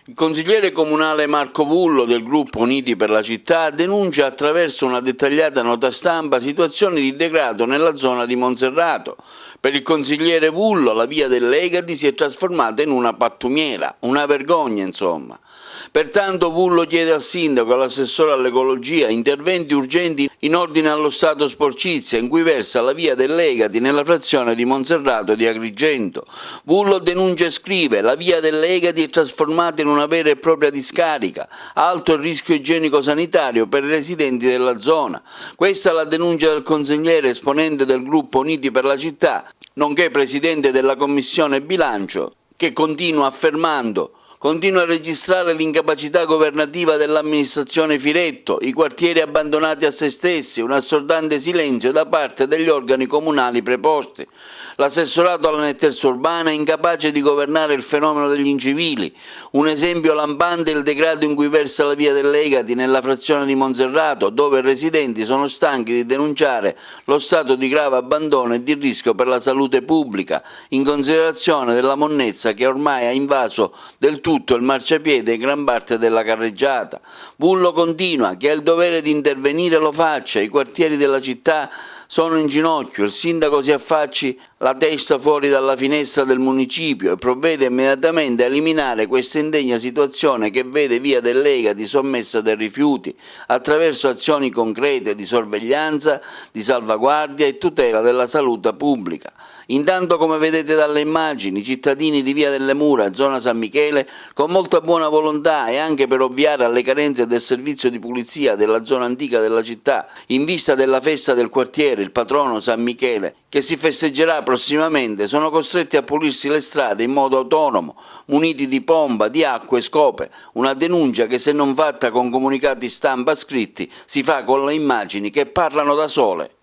Il consigliere comunale Marco Vullo del gruppo Uniti per la Città denuncia attraverso una dettagliata nota stampa situazioni di degrado nella zona di Monserrato. Per il consigliere Vullo la via dell'Egadi si è trasformata in una pattumiera, una vergogna insomma. Pertanto Vullo chiede al sindaco e all'assessore all'ecologia interventi urgenti in ordine allo stato sporcizia in cui versa la via dell'Egadi nella frazione di Monserrato di Agrigento. Vullo denuncia e scrive: la via dell'Egadi è trasformata in una vera e propria discarica, alto il rischio igienico-sanitario per i residenti della zona. Questa è la denuncia del consigliere esponente del gruppo Uniti per la Città, nonché presidente della Commissione Bilancio, che continua a registrare l'incapacità governativa dell'amministrazione Firetto, i quartieri abbandonati a se stessi, un assordante silenzio da parte degli organi comunali preposti. L'assessorato alla nettezza urbana è incapace di governare il fenomeno degli incivili. Un esempio lampante è il degrado in cui versa la via dell'Egadi nella frazione di Monserrato, dove i residenti sono stanchi di denunciare lo stato di grave abbandono e di rischio per la salute pubblica, in considerazione della monnezza che ormai ha invaso del tutto il marciapiede e gran parte della carreggiata. Vullo continua: chi ha il dovere di intervenire lo faccia, i quartieri della città sono in ginocchio, il sindaco si affacci la testa fuori dalla finestra del municipio e provvede immediatamente a eliminare questa indegna situazione che vede via dell'Egadi sommessa dai rifiuti attraverso azioni concrete di sorveglianza, di salvaguardia e tutela della salute pubblica. Intanto, come vedete dalle immagini, i cittadini di via delle Mura, zona San Michele, con molta buona volontà e anche per ovviare alle carenze del servizio di pulizia della zona antica della città, in vista della festa del quartiere, il patrono San Michele, che si festeggerà prossimamente, sono costretti a pulirsi le strade in modo autonomo, muniti di pompa, di acqua e scope, una denuncia che, se non fatta con comunicati stampa scritti, si fa con le immagini che parlano da sole.